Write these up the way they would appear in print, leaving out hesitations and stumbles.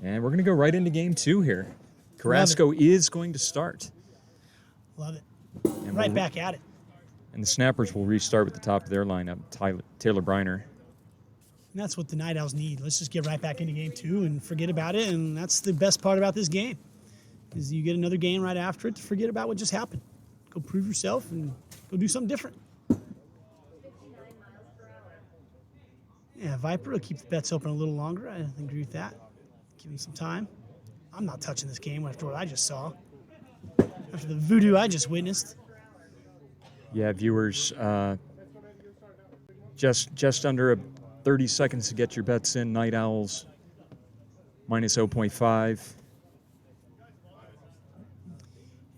And we're going to go right into game 2 here. Carrasco is going to start. Love it. And Right back at it. And the Snappers will restart with the top of their lineup, Taylor Briner. And that's what the Night Owls need. Let's just get right back into game 2 and forget about it. And that's the best part about this game, is you get another game right after it to forget about what just happened. Go prove yourself and go do something different. Yeah, Viper will keep the bets open a little longer. I agree with that. Give him some time. I'm not touching this game after what I just saw. After the voodoo I just witnessed. Yeah, viewers, just under 30 seconds to get your bets in. Night Owls minus 0.5.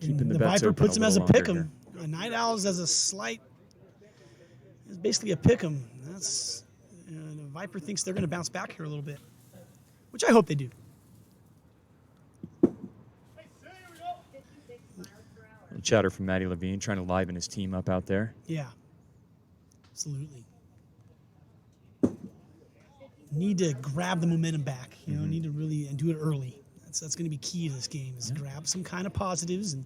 Keeping the bets Viper open puts him as a little pick 'em. longer Night Owls as a slight. It's basically a pick 'em. That's the Viper thinks they're going to bounce back here a little bit, which I hope they do. Little chatter from Matty Levine, trying to liven his team up out there. Yeah, absolutely. Need to grab the momentum back. You know, need to really and do it early. That's going to be key to this game. Is grab some kind of positives and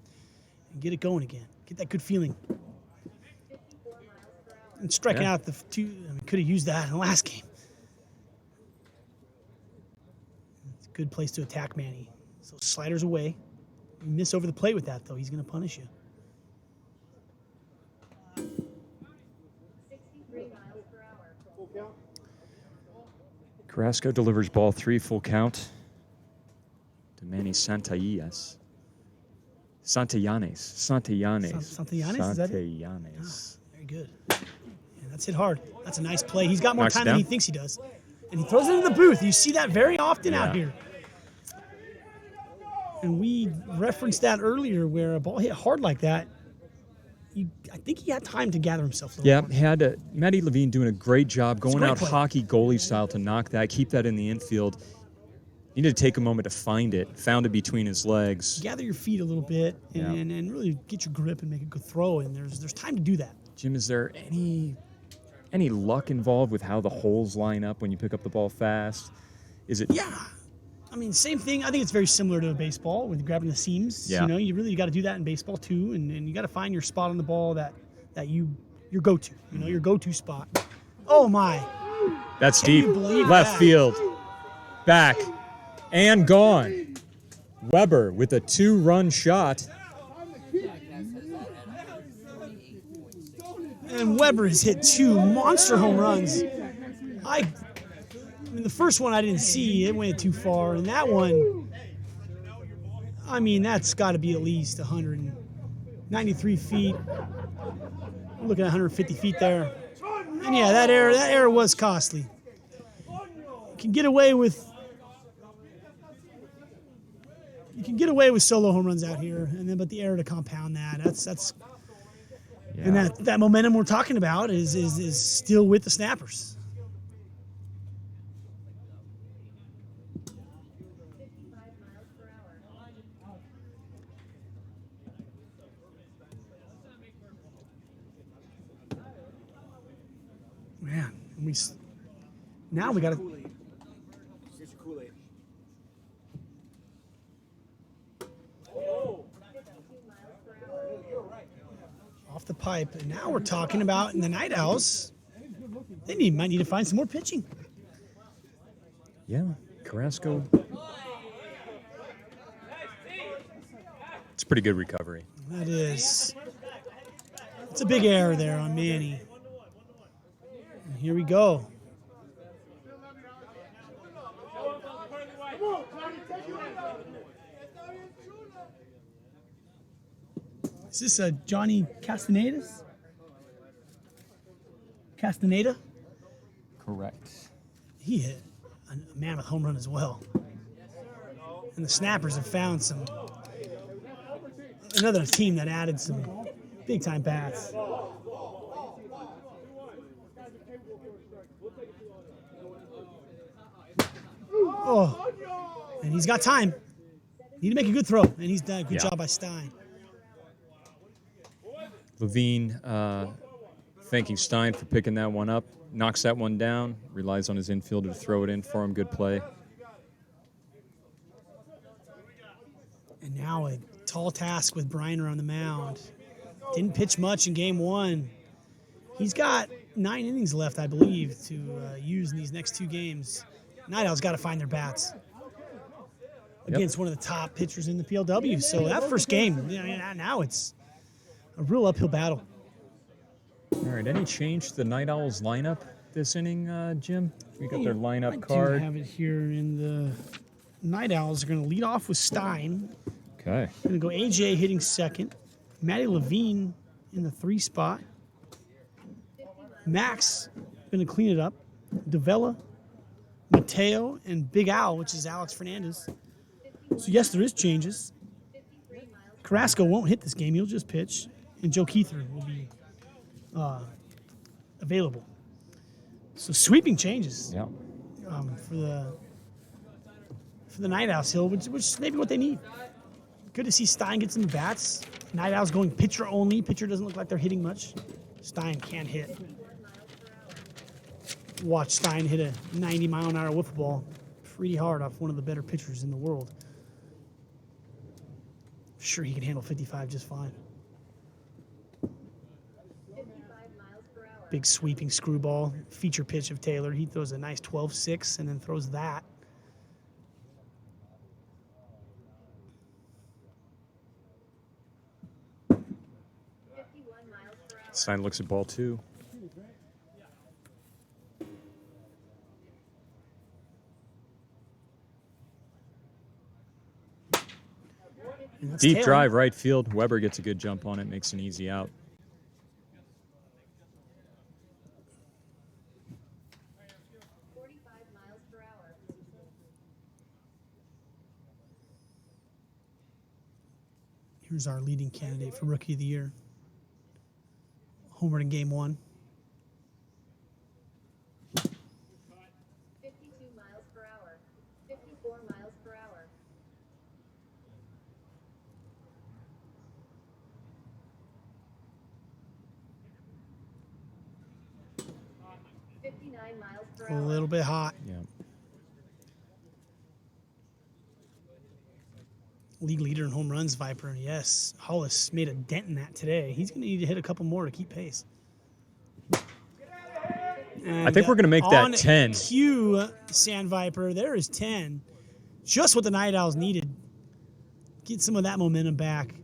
get it going again. Get that good feeling. And striking out the two. I mean, could have used that in the last game. It's a good place to attack Manny. So sliders away. You miss over the plate with that, though. He's going to punish you. Carrasco delivers ball 3, full count to Manny Santillanes. Santillanes. Santillanes, is that it? Santillanes. Very good. Yeah, that's hit hard. That's a nice play. He's got more Knocks it time than down. he thinks he does. And he throws it into the booth. You see that very often out here. And we referenced that earlier where a ball hit hard like that. I think he had time to gather himself a little more. Matty Levine doing a great job going great out play. hockey goalie style to knock that, keep that in the infield. Needed to take a moment to find it, found it between his legs. Gather your feet a little bit and really get your grip and make a good throw. And there's time to do that. Jim, is there any luck involved with how the holes line up when you pick up the ball fast? Is it? Yeah. I mean, same thing. I think it's very similar to baseball with grabbing the seams. Yeah. You know, you really got to do that in baseball too, and you got to find your spot on the ball that your go-to. You know, your go-to spot. Oh my! That's Can you deep. believe Left that? field. Back. And gone. Weber with a 2-run shot. And Weber has hit 2 monster home runs. I mean, the first one I didn't see. It went too far. And that one, I mean, that's got to be at least 193 feet. I'm looking at 150 feet there. And yeah, that error was costly. You can get away with solo home runs out here, but the error to compound that's and that momentum we're talking about is still with the Snappers. Man, now we got to. Off the pipe, and now we're talking about in the Night Owls. They might need to find some more pitching. Yeah, Carrasco. It's a pretty good recovery. That is. It's a big error there on Manny. And here we go. Is this a Johnny Castaneda? Correct. He hit a mammoth home run as well. And the Snappers have found another team that added some big-time bats. Oh, and he's got time. Need to make a good throw, and he's done a good job by Stein. Levine thanking Stein for picking that one up. Knocks that one down. Relies on his infielder to throw it in for him. Good play. And now a tall task with Briner on the mound. Didn't pitch much in game 1. He's got 9 innings left, I believe, to use in these next 2 games. Night Owls got to find their bats against one of the top pitchers in the PLW. So that first game, now it's a real uphill battle. All right, any change to the Night Owls lineup this inning, Jim? We got their lineup I card. do have it here in the Night Owls are going to lead off with Stein. Okay. Going to go AJ hitting second. Matty Levine in the 3 spot. Max going to clean it up. Davella, Mateo, and Big Al, which is Alex Fernandez. So, yes, there is changes. Carrasco won't hit this game. He'll just pitch. And Joe Keither will be available. So, sweeping changes for the Night Owls Hill, which is maybe what they need. Good to see Stein get some bats. Night Owls going pitcher only. Pitcher doesn't look like they're hitting much. Stein can't hit. Watch Stein hit a 90-mile-an-hour wiffle ball pretty hard off one of the better pitchers in the world. Sure, he can handle 55 just fine. Big sweeping screwball, feature pitch of Taylor. He throws a nice 12-6 and then throws that. Stein looks at ball 2. Deep Taylor. drive right field. Weber gets a good jump on it, makes an easy out. Here's our leading candidate for Rookie of the Year. Homered in game 1. 52 miles per hour. 54 miles per hour. 59 miles per A hour. little bit hot. Yeah. League leader in home runs, Viper. Yes, Hollis made a dent in that today. He's going to need to hit a couple more to keep pace. And I think we're going to make that on 10. Cue, Sand Viper. There is 10. Just what the Night Owls needed. Get some of that momentum back.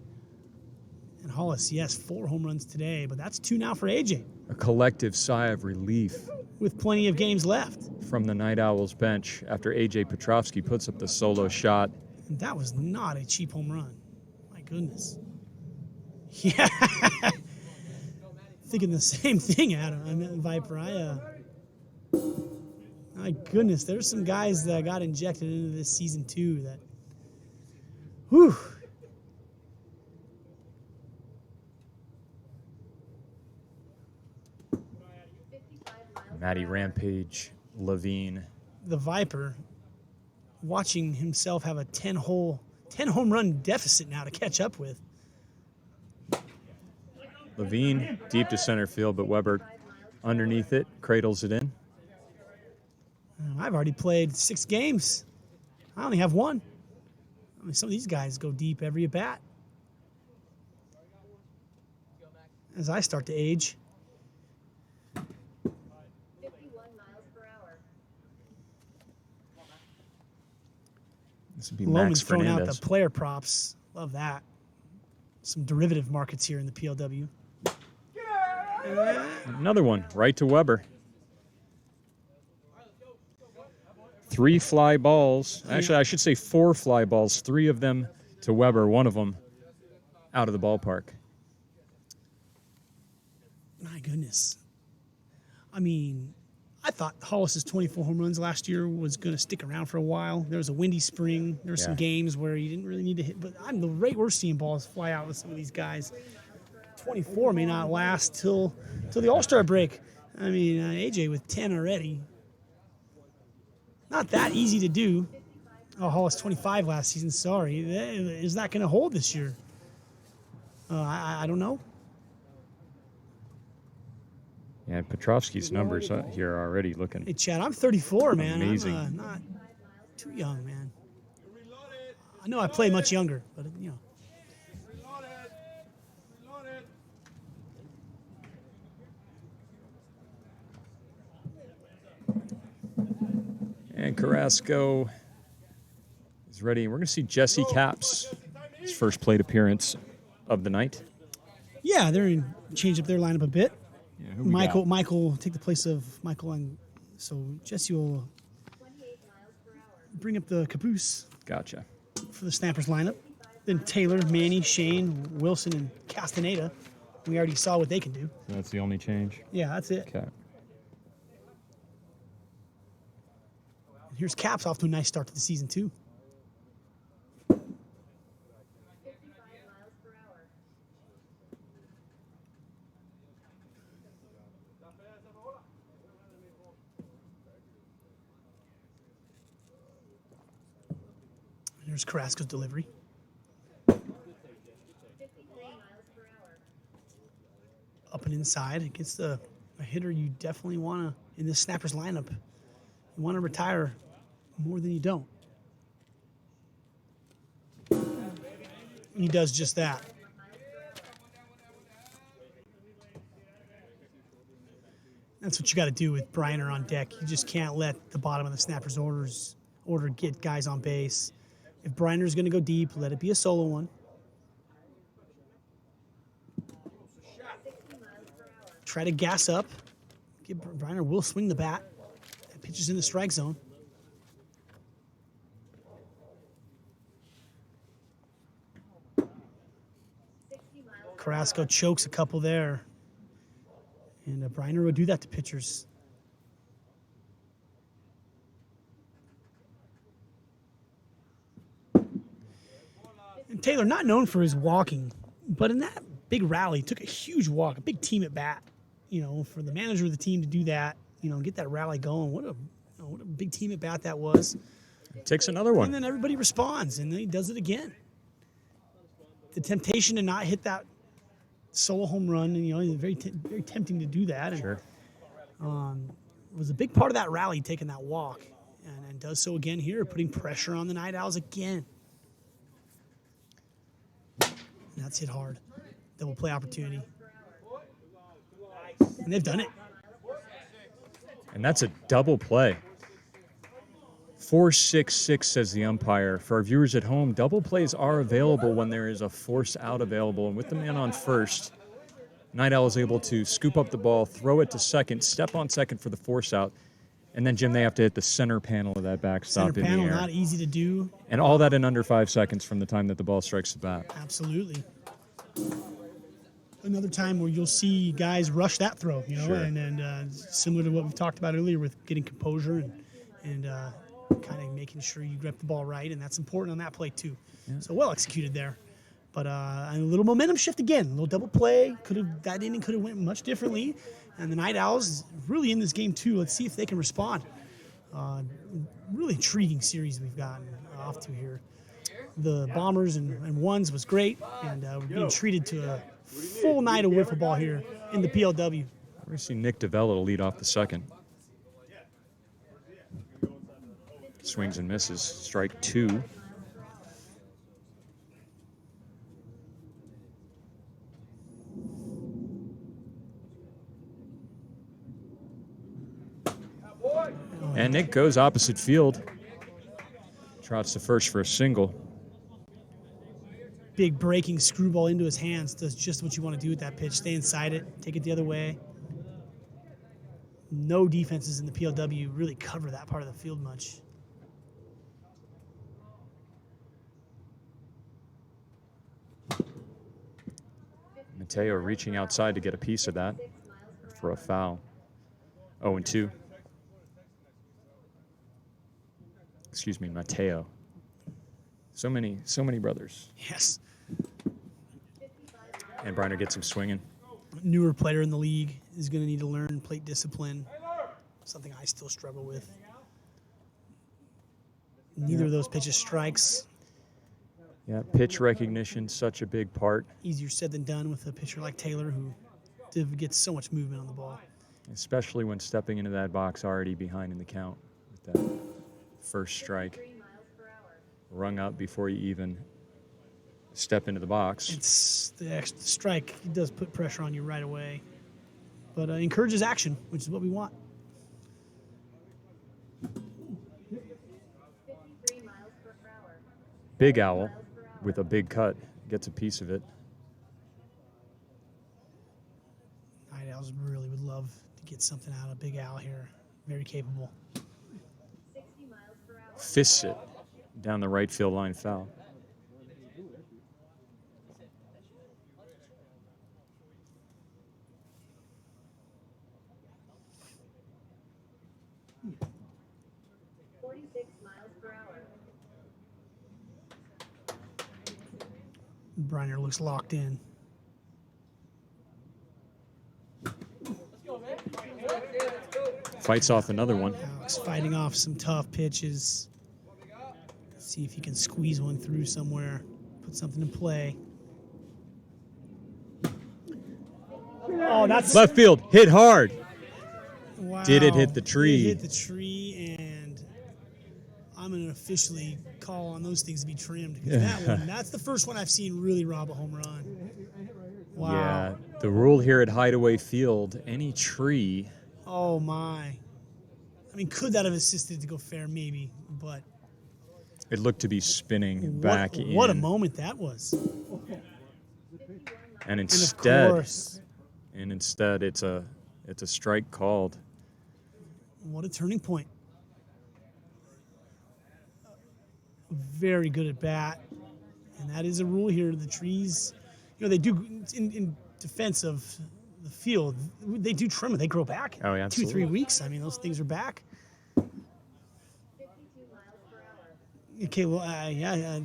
And Hollis, yes, 4 home runs today, but that's 2 now for AJ. A collective sigh of relief With plenty of games left. from the Night Owls bench after A.J. Petrovsky puts up the solo shot. And that was not a cheap home run. My goodness. Yeah. Thinking the same thing, Adam. I mean, Viper. My goodness, there's some guys that got injected into this season too that, whew. Matty Rampage, Levine. The Viper watching himself have a 10 home run deficit now to catch up with. Levine deep to center field, but Weber underneath it, cradles it in. I've already played 6 games. I only have 1. I mean, some of these guys go deep every at bat. As I start to age. 51 miles per hour. This would be Loman's Max throwing out Fernandez. the player props. Love that. Some derivative markets here in the PLW. Another one, right to Weber. 3 fly balls. Actually, I should say 4 fly balls. 3 of them to Weber, 1 of them out of the ballpark. My goodness. I mean, I thought Hollis's 24 home runs last year was going to stick around for a while. There was a windy spring. There were some games where you didn't really need to hit. But the rate we're seeing balls fly out with some of these guys, 24 may not last till the All-Star break. I mean, AJ with 10 already. Not that easy to do. Oh, Hollis 25 last season. Sorry. Is that going to hold this year? I don't know. Yeah, Petrovsky's numbers here are already looking. Hey, Chad, I'm 34, man. Amazing. I'm not too young, man. I know I play much younger, but you know. And Carrasco is ready. We're going to see Jesse Capps, his first plate appearance of the night. Yeah, they're change up their lineup a bit. Yeah, who we got? Michael take the place of Michael, and so Jesse will 28 miles per hour. bring up the caboose Gotcha. for the Snappers lineup. Then Taylor, Manny, Shane, Wilson, and Castaneda. We already saw what they can do. So that's the only change. Yeah, that's it. Okay. And here's Caps off to a nice start to the season too. 55 miles per hour. Here's Carrasco's delivery. 53 miles per hour. Up and inside against a hitter you definitely want to, in this Snappers lineup, you want to retire more than you don't. And he does just that. That's what you got to do with Briner on deck. You just can't let the bottom of the Snappers order get guys on base. If Briner's going to go deep, let it be a solo one. 60 miles per hour. Try to gas up. Briner will swing the bat. That pitch is in the strike zone. Carrasco chokes a couple there. And Briner would do that to pitchers. And Taylor, not known for his walking, but in that big rally, took a huge walk, a big team at bat. You know, for the manager of the team to do that, you know, get that rally going. What a big team at bat that was. Takes another And one. then everybody responds, and then he does it again. The temptation to not hit that solo home run, and you know, very very tempting to do that. And, Sure. was a big part of that rally, taking that walk, and does so again here, putting pressure on the Night Owls again. And that's hit hard. Double play opportunity. And they've done it. And that's a double play. 4-6-6 says the umpire. For our viewers at home, double plays are available when there is a force out available. And with the man on first, Night Owl is able to scoop up the ball, throw it to second, step on second for the force out. And then, Jim, they have to hit the center panel of that backstop Center in panel, the air. not easy to do. And all that in under 5 seconds from the time that the ball strikes the bat. Absolutely. Another time where you'll see guys rush that throw, you know, Sure. and similar to what we've talked about earlier with getting composure and kind of making sure you grip the ball right, and that's important on that play too. Yeah. So well executed there, but a little momentum shift again, a little double play. That inning could have went much differently, and the Night Owls really in this game too. Let's see if they can respond. Really intriguing series we've gotten off to here. The Bombers and Ones was great, and we're being treated to a full night of wiffle ball here in the PLW. We're going to see Nick DeVella to lead off the second. Swings and misses. Strike 2. And Nick goes opposite field. Trots to first for a single. Big breaking screwball into his hands does just what you want to do with that pitch. Stay inside it, take it the other way. No defenses in the PLW really cover that part of the field much. Mateo reaching outside to get a piece of that for a foul. 0-2. Excuse me, Mateo. So many brothers. Yes. And Briner gets him swinging. Newer player in the league is going to need to learn plate discipline, something I still struggle with. Neither of those pitches strikes. Yeah, pitch recognition, such a big part. Easier said than done with a pitcher like Taylor, who gets so much movement on the ball. Especially when stepping into that box already behind in the count with that first strike. 3 miles per hour. rung up before you even step into the box. It's the extra strike. It does put pressure on you right away, but encourages action, which is what we want. 53 miles per hour. Big Owl with a big cut gets a piece of it. Night Owls really would love to get something out of Big Owl here. Very capable. 60 miles per hour. Fists it down the right field line foul. Miles per hour. Briner looks locked in. Fights off another one. Alex fighting off some tough pitches. See if he can squeeze one through somewhere. Put something in play. Oh, that's Left field, hit hard. wow. Did it hit the tree? It hit the tree, and I'm going to officially call on those things to be trimmed. Because that one, that's the first one I've seen really rob a home run. Wow. Yeah, the rule here at Hideaway Field, any tree. Oh, my. I mean, could that have assisted to go fair? Maybe, but It looked to be spinning back in. what a moment that was. And And of instead, course, it's a strike called. what a turning point. Very good at bat. And that is a rule here. The trees, they do, in defense of the field, they do trim it. They grow back. Oh, yeah, 2-3 absolutely. weeks. I mean, those things are back. 52 miles per hour. Okay, well,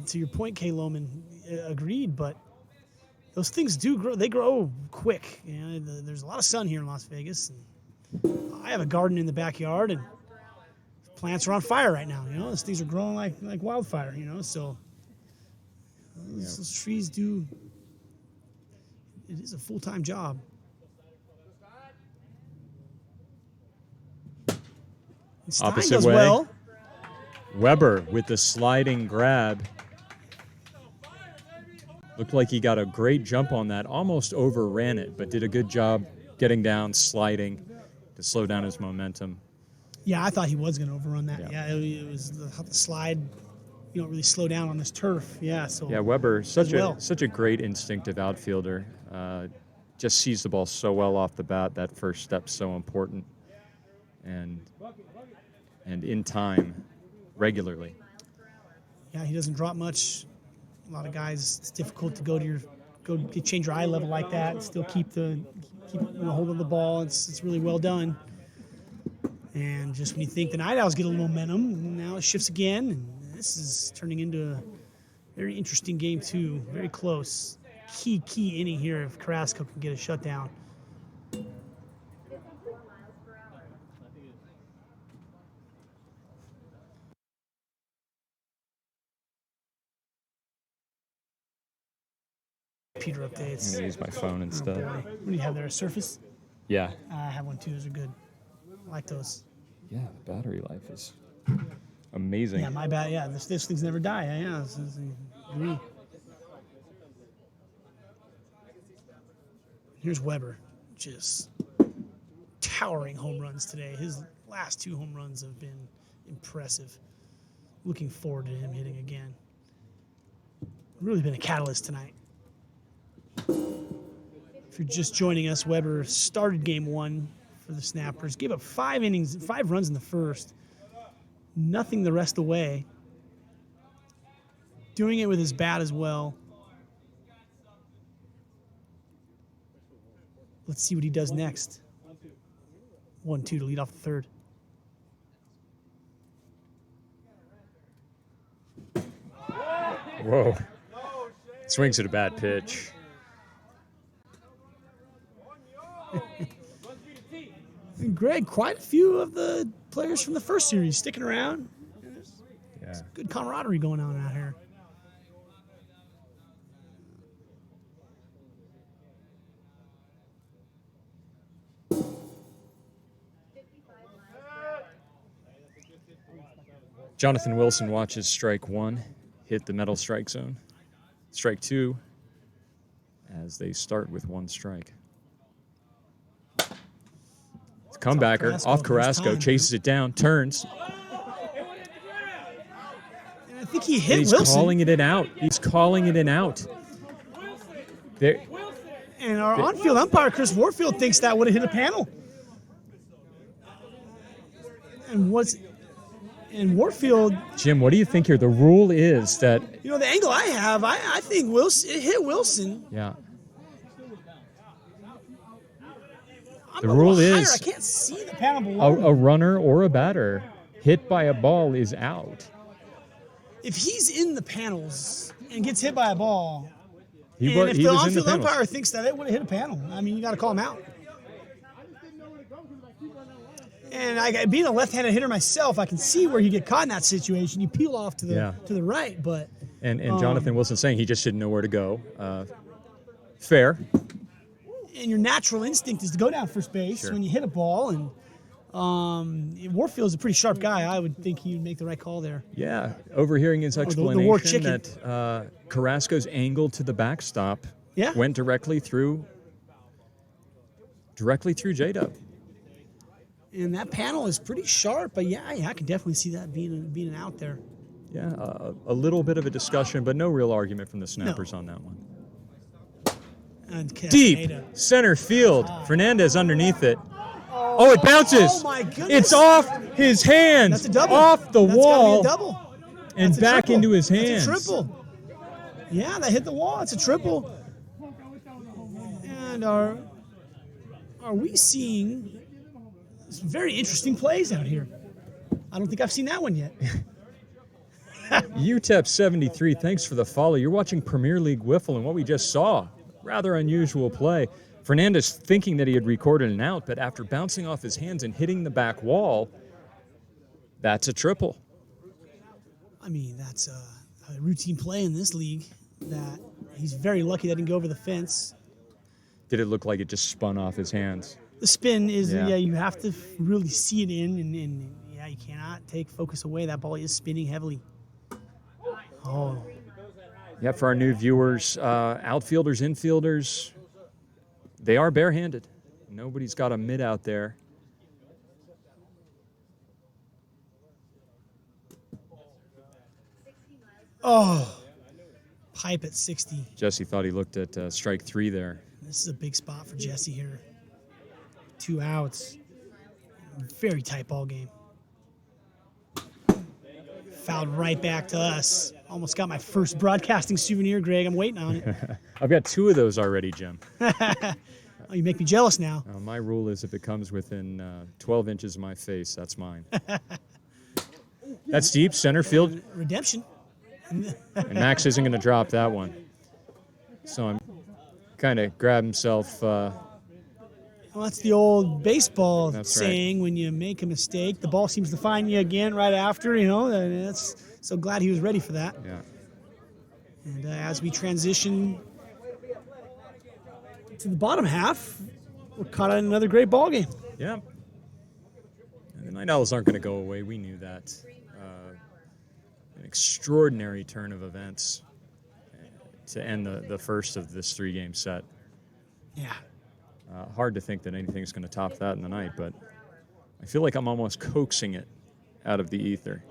to your point, Kay Lohman, agreed, but those things do grow. They grow quick. There's a lot of sun here in Las Vegas. And I have a garden in the backyard, and plants are on fire right now. Those things are growing like wildfire. So those trees do. It is a full-time job. And Stein Opposite does way. well. Weber with the sliding grab. Looked like he got a great jump on that. Almost overran it, but did a good job getting down, sliding to slow down his momentum. Yeah, I thought he was going to overrun that. Yeah. Yeah, it was the slide. You don't really slow down on this turf. Yeah, so Yeah, Weber, such well. a great instinctive outfielder. Just sees the ball so well off the bat. That first step's so important, and in time, regularly. Yeah, he doesn't drop much. A lot of guys, it's difficult to go change your eye level like that and still keep hold of the ball. It's really well done. And just when you think the Night Owls get a little momentum, now it shifts again. And this is turning into a very interesting game too. Very close. Key inning here if Carrasco can get a shutdown. 54 miles per hour. Peter I'm updates. gonna use my phone instead. What do you have there? A Surface? Yeah. I have one too. Those are good. I like those. Yeah, the battery life is amazing. Yeah, my bad. Yeah, this things never die. Yeah. Agree. Here's Weber, just towering home runs today. His last 2 home runs have been impressive. Looking forward to him hitting again. Really been a catalyst tonight. If you're just joining us, Weber started game 1 for the Snappers. Gave up 5 runs in the first. Nothing the rest of the way. Doing it with his bat as well. Let's see what he does next. 1-2 to lead off the third. Whoa. Swings at a bad pitch. And Greg, quite a few of the players from the first series sticking around. Yeah. Good camaraderie going on out here. Jonathan Wilson watches strike 1. hit the metal strike zone. Strike 2 as they start with 1 strike. Comebacker off Carrasco, chases it down, turns. And I think he hit He's Wilson. calling it an out. He's calling it an out. There, And our on-field umpire, Chris Warfield, thinks that would have hit a panel. And Warfield, Jim, what do you think here? The rule is that... you know, the angle I have, I think Wilson, it hit Wilson. Yeah. I'm The a little rule higher. is I can't see the panel below. a runner or a batter hit by a ball is out. If he's in the panels and gets hit by a ball, He and if the was in the on-field panels. umpire thinks that it would have hit a panel, I mean, you got to call him out. And being a left-handed hitter myself, I can see where you get caught in that situation. You peel off to the right, but And Jonathan Wilson saying he just didn't know where to go. Fair. and your natural instinct is to go down first base Sure. when you hit a ball. And Warfield's a pretty sharp guy. I would think he would make the right call there. Yeah. Overhearing his the explanation war chicken. that Carrasco's angle to the backstop Yeah. went directly through J-Dub. And that panel is pretty sharp, but yeah, I can definitely see that being an out there. Yeah, a little bit of a discussion, but no real argument from the snappers on that one. And Deep Castaneda. center field. Fernandez underneath it. Oh, it bounces. Oh my goodness. It's off his hands. That's a double. Off the That's wall. gotta be a double. And That's a back triple. into his hands. That's a triple. Yeah, that hit the wall. It's a triple. And are we seeing some very interesting plays out here? I don't think I've seen that one yet. UTEP73, thanks for the follow. You're watching Premier League Wiffle, and what we just saw, rather unusual play. Fernandez thinking that he had recorded an out, but after bouncing off his hands and hitting the back wall, that's a triple. I mean, that's a routine play in this league. That he's very lucky that didn't go over the fence. Did it look like it just spun off his hands? The spin is, Yeah. you have to really see it in, and yeah, you cannot take focus away. That ball is spinning heavily. Oh, Yeah, for our new viewers, outfielders, infielders, they are barehanded. Nobody's got a mitt out there. oh, pipe at 60. Jesse thought he looked at strike 3 there. This is a big spot for Jesse here. 2 outs. Very tight ball game. Fouled right back to us. Almost got my first broadcasting souvenir, Greg. I'm waiting on it. I've got 2 of those already, Jim. Oh, you make me jealous now. My rule is if it comes within 12 inches of my face, that's mine. That's deep, center field, Redemption. and Max isn't going to drop that one. So I'm kind of grab himself. Well, that's the old baseball That's saying. When you make a mistake, the ball seems to find you again right after. And that's so glad he was ready for that. Yeah. And as we transition to the bottom half, we're caught on another great ball game. Yeah. And the Night Owls aren't going to go away. We knew that. An extraordinary turn of events to end the first of this 3-game set. Yeah. Hard to think that anything's going to top that in the night, but I feel like I'm almost coaxing it out of the ether.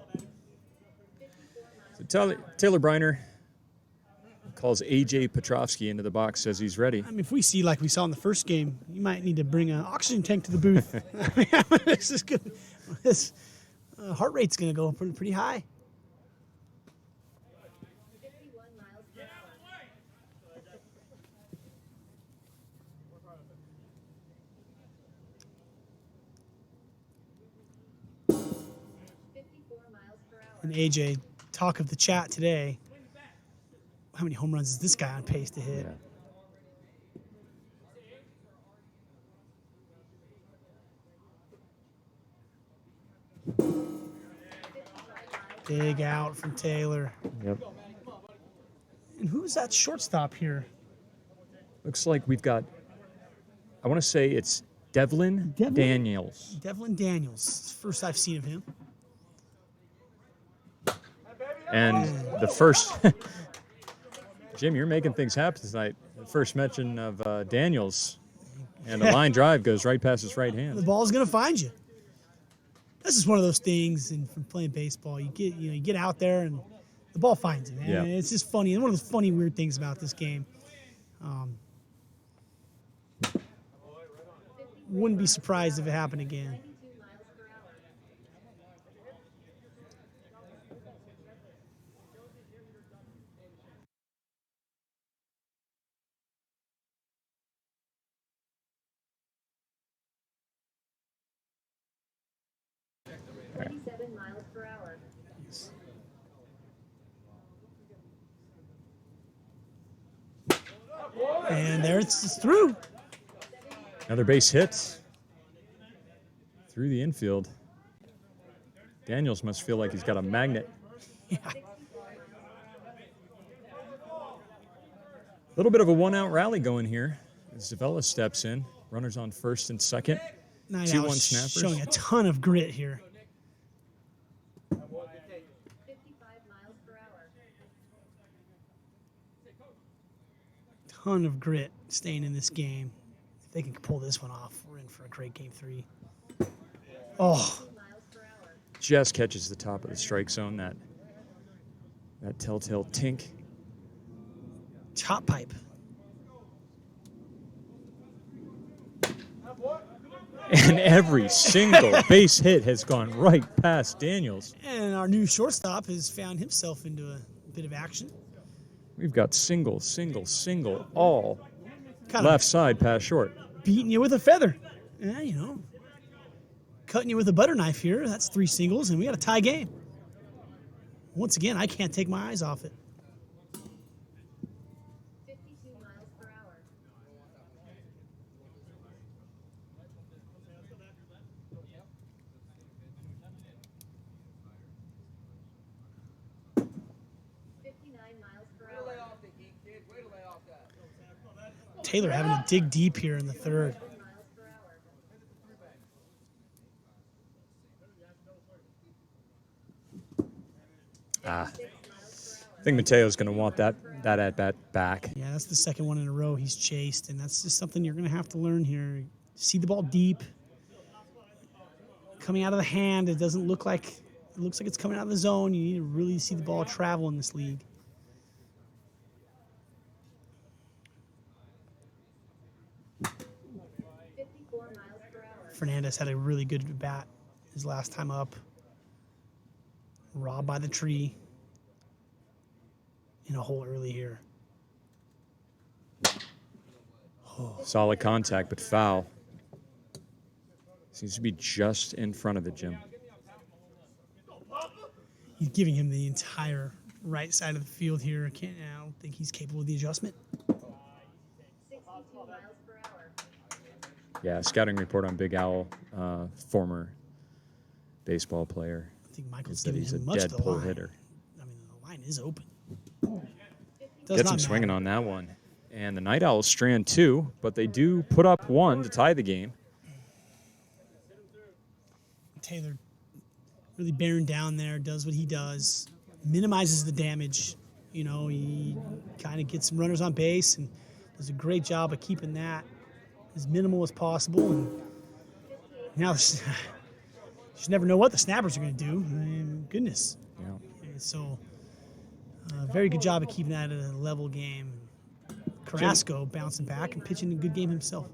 So Taylor Briner calls A.J. Petrovsky into the box, says he's ready. I mean, if we see like we saw in the first game, you might need to bring an oxygen tank to the booth. This is good. This heart rate's going to go pretty high. 51 miles per hour. And AJ, talk of the chat today. How many home runs is this guy on pace to hit? Yeah. Big out from Taylor. Yep. And who's that shortstop here? Looks like we've got, I want to say it's Devlin Devlin? Daniels. Devlin Daniels. First I've seen of him. And the first, Jim, you're making things happen tonight. The first mention of Daniels, and the line drive goes right past his right The hand. ball's gonna find you. This is one of those things, and from playing baseball, you get out there and the ball finds you. Man. Yeah. It's just funny. It's one of the funny, weird things about this game. Wouldn't be surprised if it happened again. 92 miles per hour. right. 37 miles per hour. And there it's through. Another base hit through the infield. Daniels must feel like he's got a magnet. Yeah. A little bit of a one-out rally going here as Zavella steps in. Runners on first and second. Night 2-1 Owl snappers. showing a ton of grit here. 55 miles per hour. Ton of grit staying in this game. If they can pull this one off, we're in for a great game 3. Oh, 2 miles per hour. Just catches the top of the strike zone. That telltale tink. top pipe. And every single base hit has gone right past Daniels. And our new shortstop has found himself into a bit of action. We've got single, single, single, all Kind left side past short. of beating you with a feather. Yeah, you know. Cutting you with a butter knife here. That's 3 singles, and we got a tie game. Once again, I can't take my eyes off it. 52 miles per hour. Miles per hour. Taylor having to dig deep here in the third. Miles per hour. I think Mateo's going to want that at bat back. Yeah, that's the second one in a row he's chased, and that's just something you're going to have to learn here. See the ball deep. Coming out of the hand, it doesn't look like, it looks like it's coming out of the zone. You need to really see the ball travel in this league. Miles per hour. Fernandez had a really good bat his last time up. Robbed by the tree in a hole early here. Solid contact, but foul. Seems to be just in front of it, Jim. He's giving him the entire right side of the field here. I don't think he's capable of the adjustment. 62 miles per hour. Yeah, scouting report on Big Owl, former baseball player. I think Michael's Is that giving he's a him much dead of the pull line. hitter. I mean, the line is open. Gets Does him not swinging matter. on that one. And the Night Owls strand 2, but they do put up 1 to tie the game. Taylor really bearing down there, does what he does, minimizes the damage. You know, he kind of gets some runners on base and does a great job of keeping that as minimal as possible. And now, you just never know what the snappers are going to do. I mean, goodness. Yeah. And so, very good job of keeping that at a level game. Carrasco bouncing back and pitching a good game himself.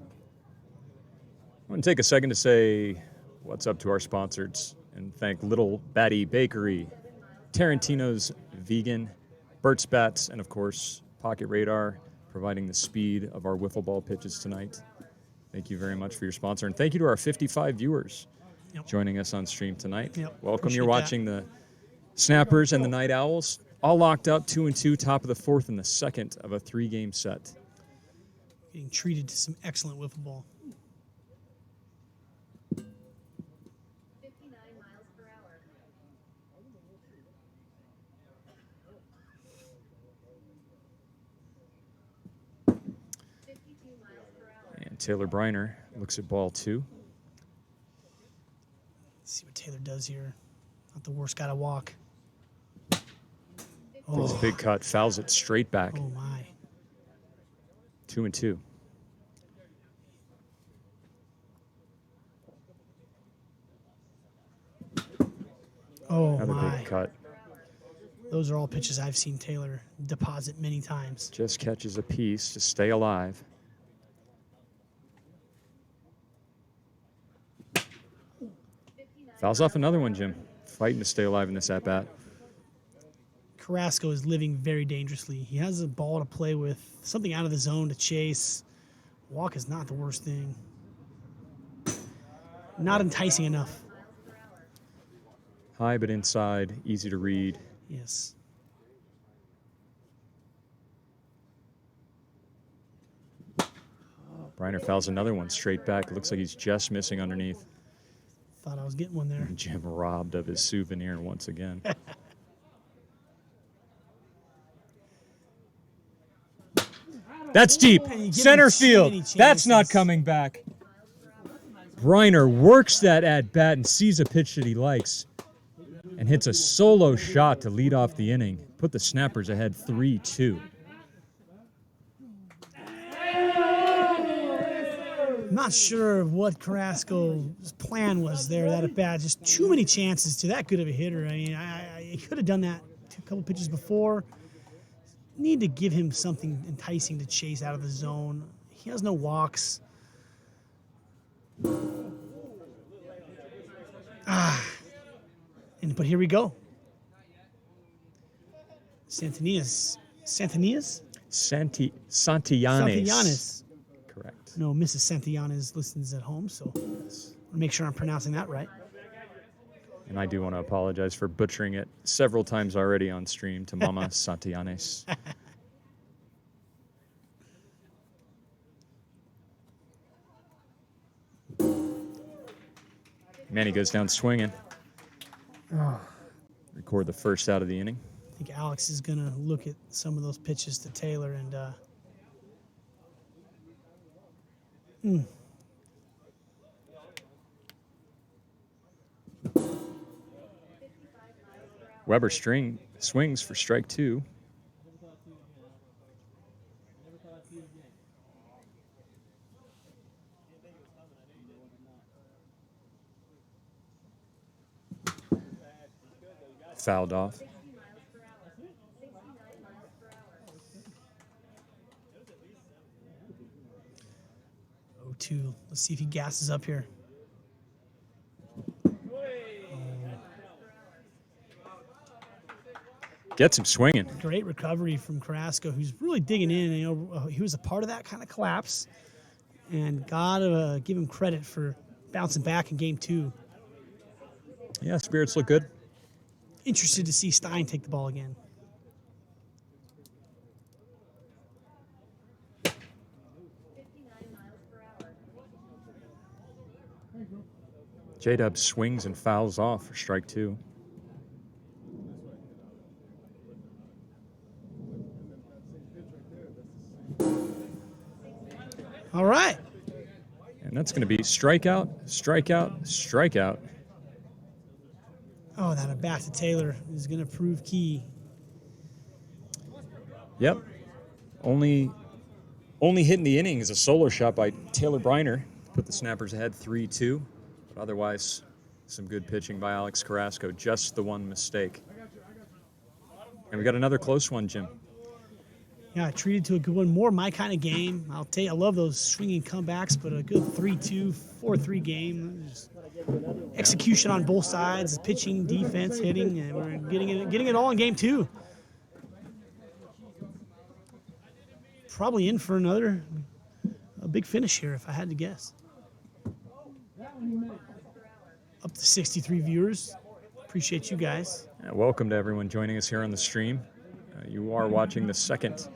I want to take a second to say what's up to our sponsors and thank Little Batty Bakery, Tarantino's Vegan, Burt's Bats, and of course, Pocket Radar, providing the speed of our wiffle ball pitches tonight. Thank you very much for your sponsor. And thank you to our 55 viewers joining us on stream tonight. Yep, Welcome. appreciate You're that. watching the Snappers and the Night Owls, all locked up 2-2, top of the 4th in the second of a 3-game set. Getting treated to some excellent wiffle ball. 59 miles per hour. And Taylor Briner looks at ball 2. Let's see what Taylor does here. Not the worst guy to walk. Takes a big cut, fouls it straight back. Oh, my. 2-2. Oh, Another my. big cut. Those are all pitches I've seen Taylor deposit many times. Just catches a piece to stay alive. Fouls off another one, Jim. Fighting to stay alive in this at-bat. Carrasco is living very dangerously. He has a ball to play with, something out of the zone to chase. Walk is not the worst thing. Not enticing enough. High but inside, easy to read. Yes. Reiner fouls another one straight back. It looks like he's just missing underneath. Thought I was getting one there. Jim robbed of his souvenir once again. That's deep. And you give Center him too field. many That's not chances. coming back. Reiner works that at bat and sees a pitch that he likes and hits a solo shot to lead off the inning. Put the Snappers ahead 3-2. Not sure what Carrasco's plan was there. That at bat, just too many chances to that good of a hitter. I mean, he could have done that a couple pitches before. Need to give him something enticing to chase out of the zone. He has no walks. But here we go. Santillanes. Santillanes. Correct. No, Mrs. Santillanes listens at home, so I want to make sure I'm pronouncing that right. And I do want to apologize for butchering it several times already on stream to Mama Santillanes. Manny goes down swinging. Record the first out of the inning. I think Alex is going to look at some of those pitches to Taylor and Weber swings for strike 2. Fouled off. 0-2. Let's see if he gasses up here. Gets him swinging. Great recovery from Carrasco, who's really digging in. You know, he was a part of that kind of collapse, and gotta give him credit for bouncing back in game 2. Yeah, spirits look good. Interested to see Stein take the ball again. J-Dub swings and fouls off for strike 2. All right. And that's going to be strikeout, strikeout, strikeout. Oh, that at bat to Taylor is going to prove key. Yep. Only hit in the inning is a solo shot by Taylor Reiner. Put the Snappers ahead 3-2. But otherwise, some good pitching by Alex Carrasco. Just the one mistake. And we got another close one, Jim. Yeah, I treated to a good one. More my kind of game. I love those swinging comebacks, but a good 3-2, 4-3 game. Just execution on both sides, pitching, defense, hitting, and we're getting it all in game 2. Probably in for a big finish here, if I had to guess. Up to 63 viewers. Appreciate you guys. Welcome to everyone joining us here on the stream. You are watching the second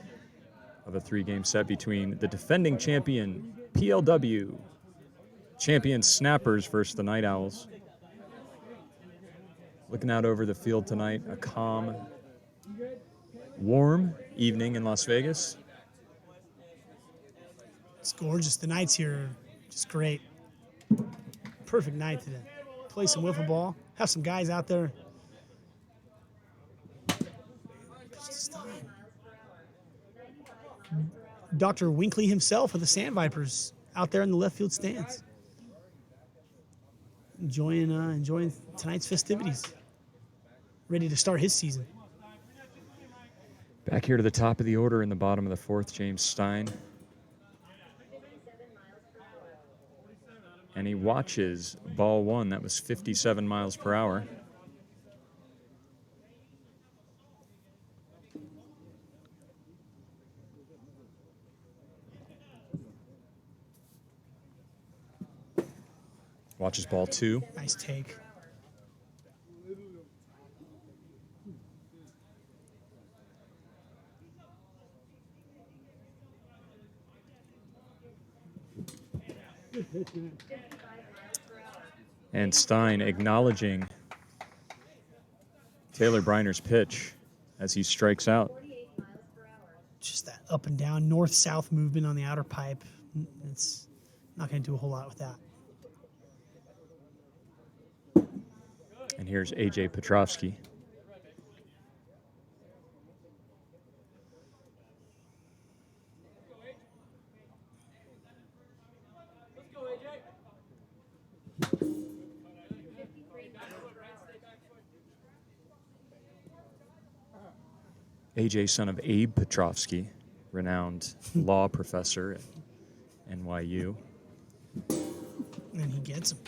of a 3-game set between the defending champion PLW champion Snappers versus the Night Owls. Looking out over the field tonight, a calm, warm evening in Las Vegas. It's gorgeous. The nights here are just great. Perfect night to play some wiffle ball. Have some guys out there. Dr. Winkley himself of the Sand Vipers out there in the left field stands. Enjoying tonight's festivities. Ready to start his season. Back here to the top of the order in the bottom of the fourth, James Stein. And he watches ball one. That was 57 miles per hour. Watches ball two. Nice take. And Stein acknowledging Taylor Briner's pitch as he strikes out. Just that up and down, north-south movement on the outer pipe. It's not going to do a whole lot with that. And here's A.J. Petrovsky. AJ, son of Abe Petrovsky, renowned law professor at NYU. And he gets him.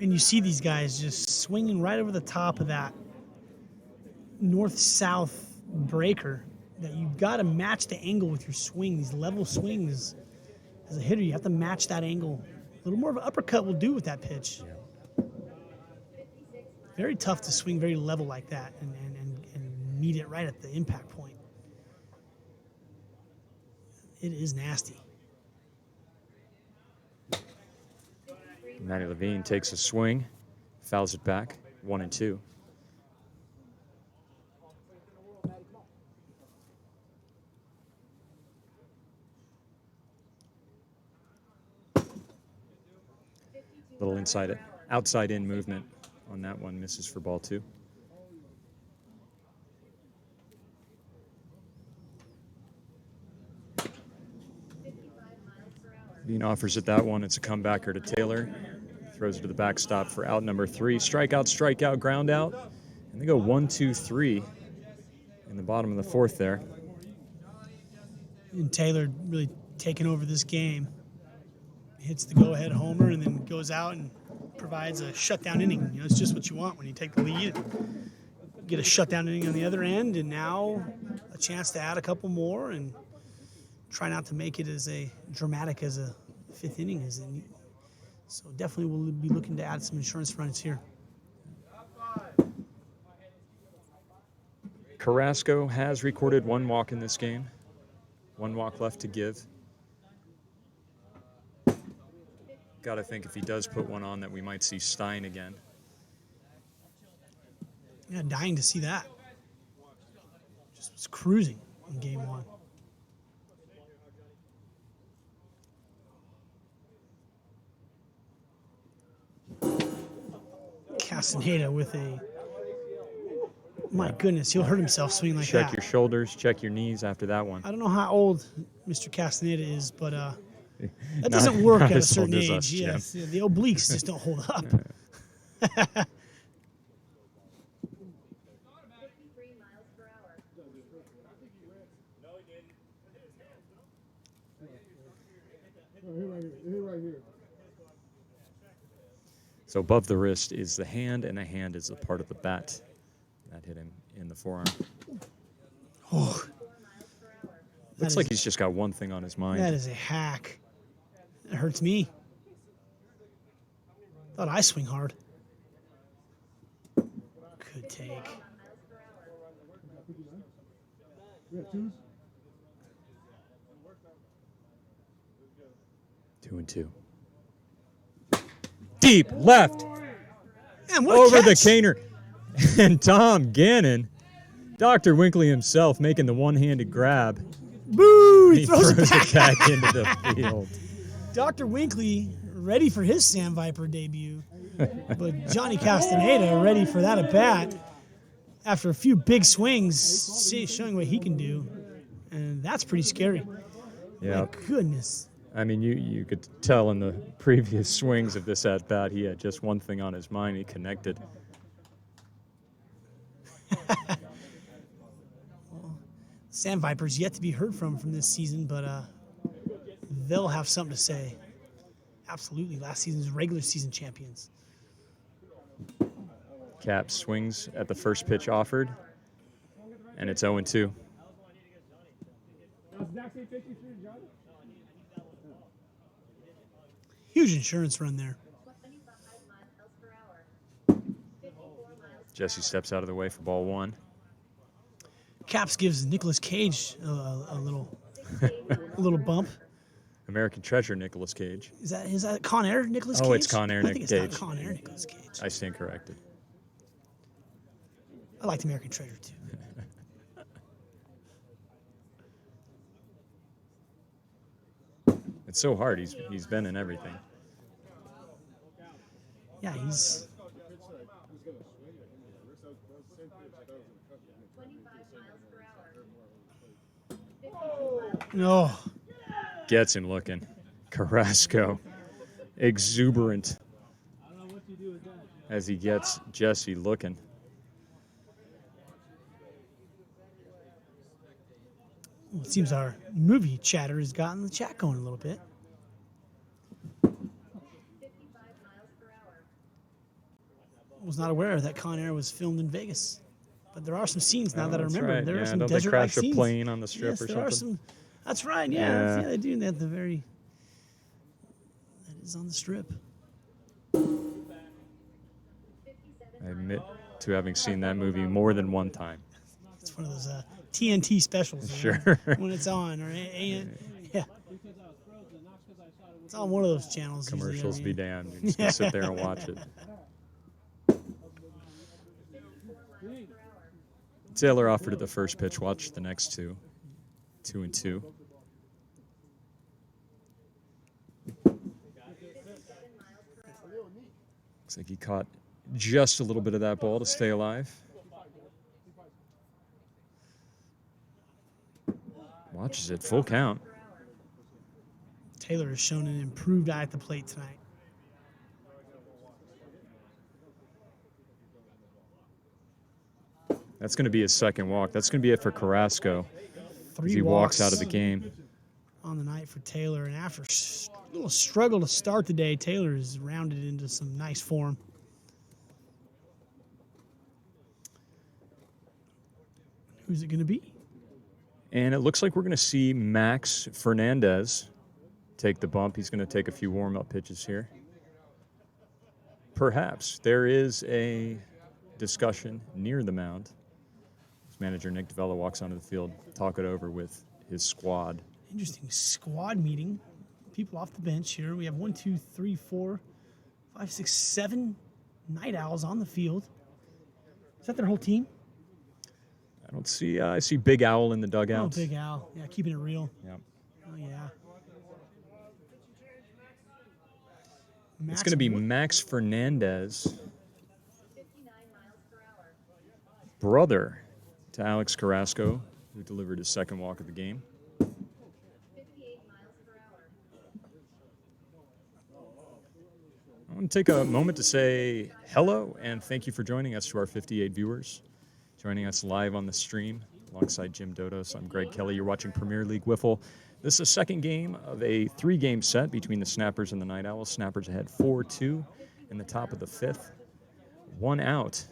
And you see these guys just swinging right over the top of that north-south breaker that you've got to match the angle with your swing. These level swings, as a hitter, you have to match that angle. A little more of an uppercut will do with that pitch. Very tough to swing very level like that and meet it right at the impact point. It is nasty. Matty Levine takes a swing, fouls it back, 1-2. Little outside in movement on that one, misses for ball two. Levine offers it that one. It's a comebacker to Taylor. Throws it to the backstop for out number 3. Strikeout, ground out. And they go 1-2-3 in the bottom of the fourth there. And Taylor really taking over this game. Hits the go-ahead homer and then goes out and provides a shutdown inning. You know, it's just what you want when you take the lead. Get a shutdown inning on the other end, and now a chance to add a couple more and try not to make it as a dramatic as a fifth inning is. So definitely we'll be looking to add some insurance runs here. Carrasco has recorded 1 walk in this game. 1 walk left to give. Got to think if he does put one on that we might see Stein again. Yeah, dying to see that. Just was cruising in game 1. Castaneda with a, my goodness, he'll hurt himself swinging like that. Check your shoulders, check your knees after that one. I don't know how old Mr. Castaneda is, but that doesn't work at a certain age. Us, yes, yeah, the obliques just don't hold up. 53 miles per hour. So above the wrist is the hand, and the hand is the part of the bat that hit him in the forearm. Oh, Looks like he's just got one thing on his mind. that is a hack. It hurts me. Thought I swing hard. Good take. 2-2. Deep left. Man, what a Over the catch. caner. And Tom Gannon, Dr. Winkley himself, making the one-handed grab. Boo! He He throws throws it it back. back into the field. Dr. Winkley ready for his Sam Viper debut, but Johnny Castaneda ready for that at bat after a few big swings, showing what he can do, and that's pretty scary. Yeah. My goodness. I mean, you could tell in the previous swings of this at bat, he had just one thing on his mind. He connected. Sand Vipers yet to be heard from this season, but they'll have something to say. Absolutely, last season's regular season champions. Cap swings at the first pitch offered, and it's 0-2. Huge insurance run there. 25 miles per hour. 54 miles. Jesse steps out of the way for ball one. Caps gives Nicolas Cage a little bump. American Treasure, Nicolas Cage. Is that Con Air Nicolas Cage? Oh, it's Con Air I think Nick it's Cage. not Con Air Nicolas Cage. I stand corrected. I liked American Treasure too. It's so hard. He's been in everything. Yeah, he's 25 miles per hour. 52 miles. no. Gets him looking. Carrasco, exuberant as he gets Jesse looking. Well, it seems our movie chatter has gotten the chat going a little bit. 55 miles per hour. Was not aware that Con Air was filmed in Vegas, but there are some scenes now that I That's remember. right. There Yeah, are some don't they desert-like crash a scenes. plane on the strip Yes, or there are something? some. That's right. Yeah, Yeah. they do that. That is on the strip. 57 I admit to having seen that movie more than one time. It's one of those TNT specials. Sure. When it's on, or yeah. It's on one of those channels. usually, Commercials I be mean. damned. You're just going to sit there and watch it. 54 miles per hour. Taylor offered at the first pitch. Watch the next two. 2-2. 57 miles per hour. Looks like he caught just a little bit of that ball to stay alive. Watches it, full count. Taylor has shown an improved eye at the plate tonight. That's going to be his second walk. That's going to be it for Carrasco as Three he walks walks out of the game. on the night for Taylor, and after a little struggle to start the day, Taylor has rounded into some nice form. Who's it going to be? And it looks like we're going to see Max Fernandez take the bump. He's going to take a few warm-up pitches here. Perhaps there is a discussion near the mound. His manager, Nick DeVella, walks onto the field, talk it over with his squad. Interesting squad meeting. People off the bench here. We have 1, 2, 3, 4, 5, 6, 7 Night Owls on the field. Is that their whole team? I don't see, I see Big Owl in the dugout. Oh, Big Al. Yeah, keeping it real. Yep. Oh, yeah. It's going to be Max Fernandez, 59 miles per hour. brother to Alex Carrasco, who delivered his second walk of the game. 58 miles per hour. I want to take a moment to say hello and thank you for joining us to our 58 viewers. Joining us live on the stream alongside Jim Dodos. I'm Greg Kelly. You're watching Premier League Wiffle. This is the second game of a 3-game set between the Snappers and the Night Owls. Snappers ahead 4-2 in the top of the fifth. 1 out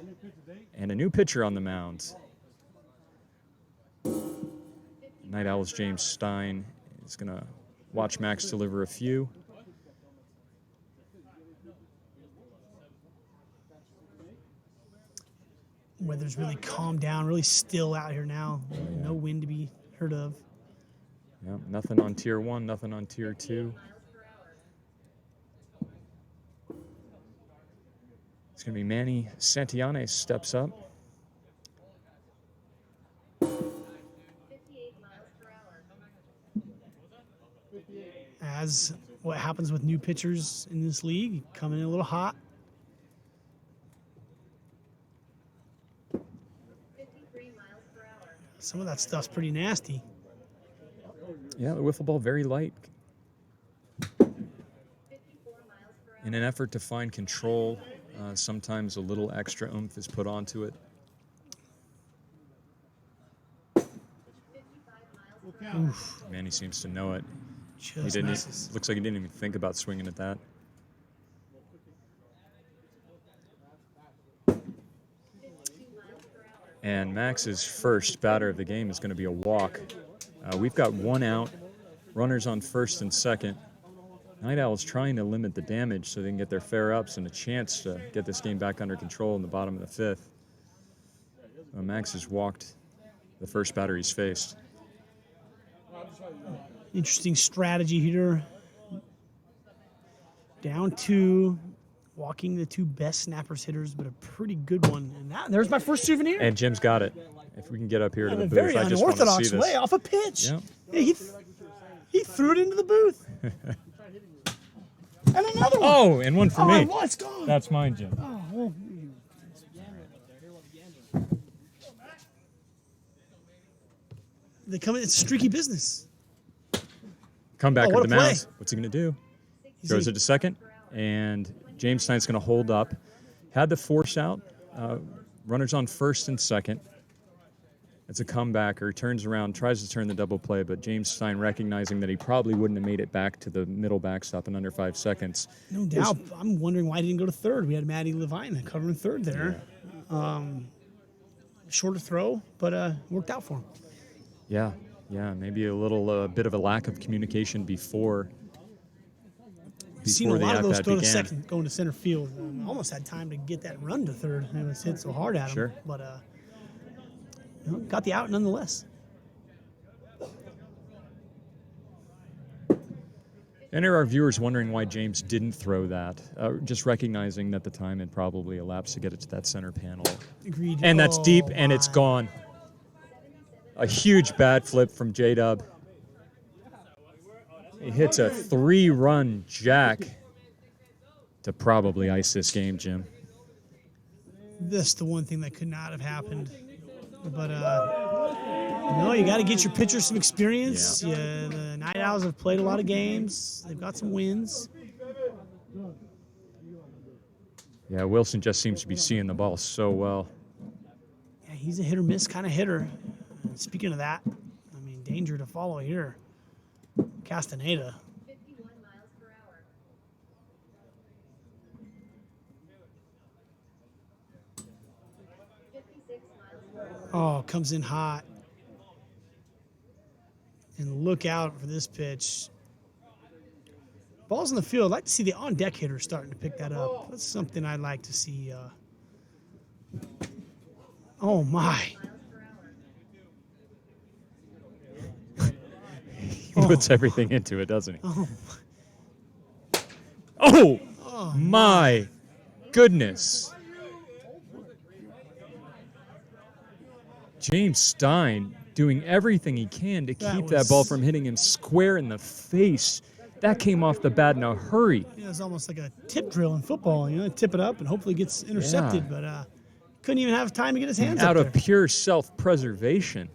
and a new pitcher on the mound. Night Owls James Stein is going to watch Max deliver a few. Weather's really calmed down, really still out here now. No wind to be heard of. Yep, nothing on tier 1, nothing on tier 2. Miles per hour. It's going to be Manny Santillanes steps up. 58 miles per hour. As what happens with new pitchers in this league, coming in a little hot. 53 miles per hour. Some of that stuff's pretty nasty. Yeah, the wiffle ball very light. 54 miles per hour. In an effort to find control, sometimes a little extra oomph is put onto it. 55 miles per hour. Manny seems to know it. He Just didn't. misses. Looks like he didn't even think about swinging at that. 52 miles per hour. And Max's first batter of the game is going to be a walk. We've got one out, runners on first and second. Night Owl's trying to limit the damage so they can get their fair ups and a chance to get this game back under control in the bottom of the fifth. Max has walked the first batter he's faced. Interesting strategy here. Down 2, walking the 2 best snappers hitters, but a pretty good one. And there's my first souvenir. And Jim's got it. If we can get up here to In the a booth, very I just want to unorthodox see this. way, off a pitch. Yep. Yeah, he threw it into the booth. And another one. Oh, and one for me. Oh, it's gone. That's mine, Jim. Oh, well. They come in, it's streaky business. Come back Oh, with what the a play. mound. What's he going to do? He's Goes gonna- it to second, and James Stein's going to hold up. Had the force out. Runners on first and second. It's a comebacker. Turns around, tries to turn the double play, but James Stein, recognizing that he probably wouldn't have made it back to the middle backstop in under 5 seconds. No doubt. I'm wondering why he didn't go to third. We had Matty Levine covering third there. Shorter throw, but worked out for him. Yeah, maybe a little bit of a lack of communication before Seen a the lot of those at-bat go to began. second, going to center field. Almost had time to get that run to third. It was hit so hard at him. Sure. But got the out nonetheless. And there are viewers wondering why James didn't throw that, just recognizing that the time had probably elapsed to get it to that center panel. Agreed. And that's deep, Oh, and it's my. gone. A huge bat flip from J-Dub. He hits a 3-run jack to probably ice this game, Jim. That's the one thing that could not have happened. But, you got to get your pitcher some experience. Yeah. The Night Owls have played a lot of games. They've got some wins. Yeah, Wilson just seems to be seeing the ball so well. Yeah, he's a hit or miss kind of hitter. And speaking of that, I mean, danger to follow here. Castaneda. 51 miles per hour. 56 miles per hour. Oh, comes in hot. And look out for this pitch. Ball's in the field. I'd like to see the on-deck hitter starting to pick that up. That's something I'd like to see. Oh, my. He puts everything into it, doesn't he? Oh, Oh, my goodness. James Stein doing everything he can to That keep that was- ball from hitting him square in the face. That came off the bat in a hurry. it's almost like a tip drill in football. Tip it up and hopefully it gets intercepted. But couldn't even have time to get his hands Out up of there. pure self-preservation.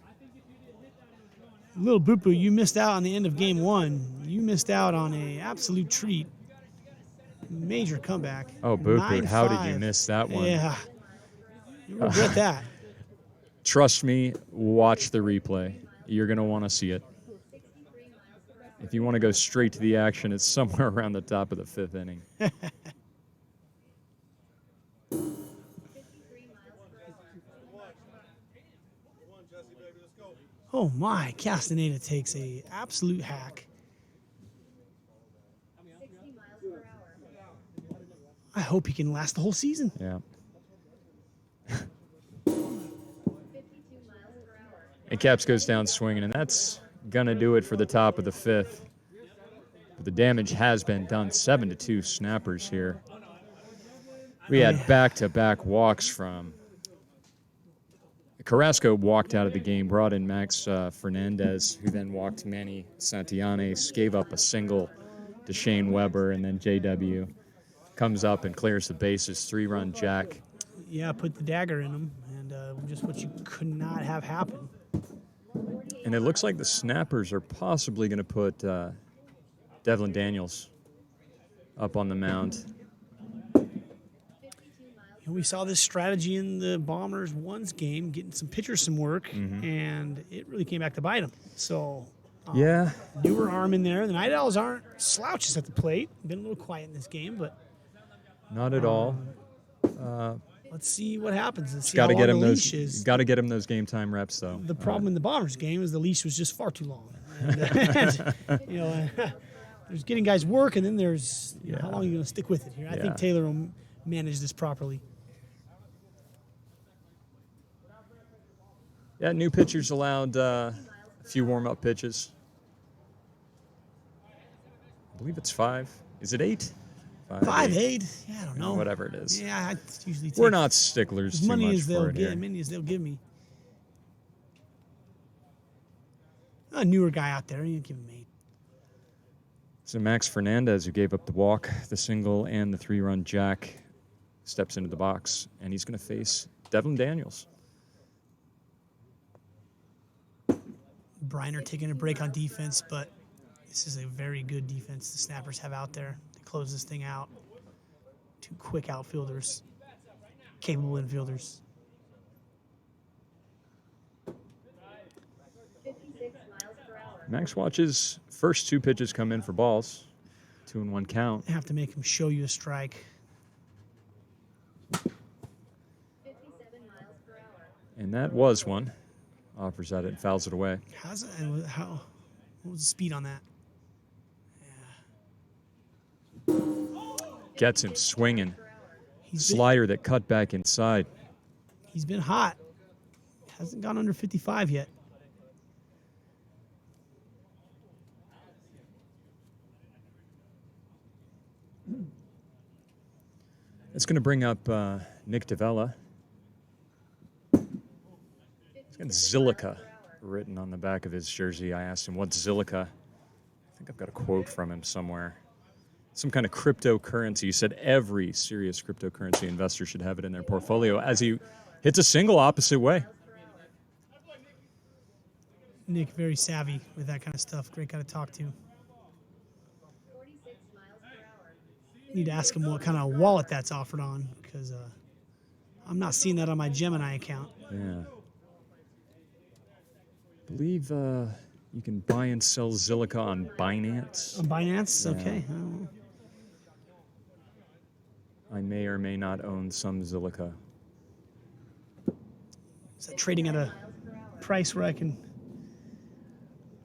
Little Boo-Boo, you missed out on the end of game 1. You missed out on a absolute treat. Major comeback. Oh, Boo-Boo, how did you 9-5. miss that one? Yeah. You regret that. Trust me, watch the replay. You're going to want to see it. 63 miles per hour. If you want to go straight to the action, it's somewhere around the top of the 5th inning. 53 miles per hour. Oh my, Castaneda takes a absolute hack. 60 miles per hour. I hope he can last the whole season. Yeah. 52 miles per hour. And Caps goes down swinging, and that's going to do it for the top of the 5th. But the damage has been done. 7-2 snappers here. We had back-to-back walks from... Carrasco walked out of the game, brought in Max Fernandez, who then walked Manny Santillanes, gave up a single to Shane Weber, and then JW comes up and clears the bases, 3-run jack. Yeah, put the dagger in him, and just what you could not have happen. 48 And it looks like the snappers are possibly going to put Devlin Daniels up on the mound. And we saw this strategy in the Bombers ones game, getting some pitchers some work, and it really came back to bite them. So, Yeah. newer arm in there. The Night Owls aren't slouches at the plate. Been a little quiet in this game, but Not at all. let's see what happens. Let's see Got how to long get the him leash those. is. Got to get him those game time reps, though. The problem in the Bombers game is the leash was just far too long. And, you know, there's getting guys work, and then there's how long are you going to stick with it here? I think Taylor will manage this properly. Yeah, new pitchers allowed a few warm-up pitches. I believe it's 5. Is it 8? 5, 8? Yeah, I don't know. Whatever it is. Yeah, I usually take We're not sticklers as too money much as they'll for it give, here. many as they'll give me. A newer guy out there, you give him 8. So Max Fernandez, who gave up the walk, the single, and the 3-run jack, steps into the box, and he's going to face Devlin Daniels. Briner taking a break on defense, but this is a very good defense the Snappers have out there to close this thing out. 2 quick outfielders, capable infielders. 56 miles per hour. Max watches first 2 pitches come in for balls. 2-1 count. Have to make him show you a strike. 57 miles per hour. And that was one. Offers at it and fouls it away. How's that? What was the speed on that? Gets him swinging. He's been, Slider that cut back inside. he's been hot. Hasn't gone under 55 yet. It's going to bring up Nick Davella. He's got Zilica written on the back of his jersey. I asked him, what's Zilica? I think I've got a quote from him somewhere. Some kind of cryptocurrency. He said every serious cryptocurrency investor should have it in their portfolio as he hits a single opposite way. Nick, very savvy with that kind of stuff. Great guy to talk to. 46 miles per hour. Need to ask him what kind of wallet that's offered on, because I'm not seeing that on my Gemini account. Yeah. I believe you can buy and sell Zilica on Binance. On Binance? Yeah. Okay. I may or may not own some Zilica. Is that trading at a price where I can...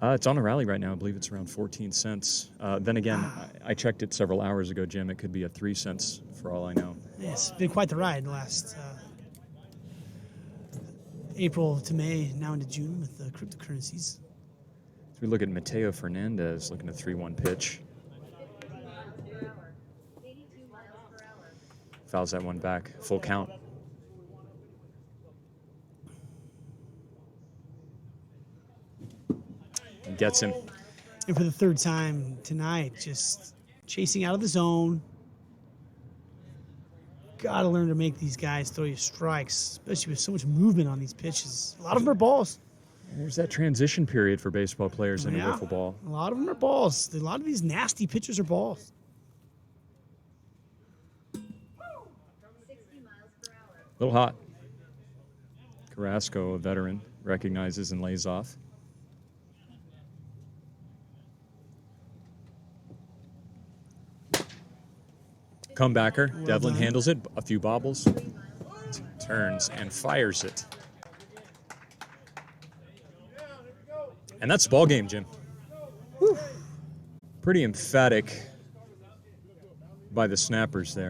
It's on a rally right now. I believe it's around 14 cents. Then again, I checked it several hours ago, Jim. It could be at 3 cents for all I know. Yes, been quite the ride the last April to May, now into June with the cryptocurrencies. As we look at Mateo Fernandez, looking at 3-1 pitch. 82 miles per hour. Fouls that one back. Full count. And gets him. And for the third time tonight, just chasing out of the zone. Got to learn to make these guys throw you strikes, especially with so much movement on these pitches. A lot of them are balls. There's that transition period for baseball players in a wiffle ball. A lot of them are balls. A lot of these nasty pitchers are balls. 60 miles per hour. A little hot. Carrasco, a veteran, recognizes and lays off. Comebacker. Devlin done. handles it. A few bobbles. Turns and fires it. And that's the ball game, Jim. Whew. Pretty emphatic by the Snappers there.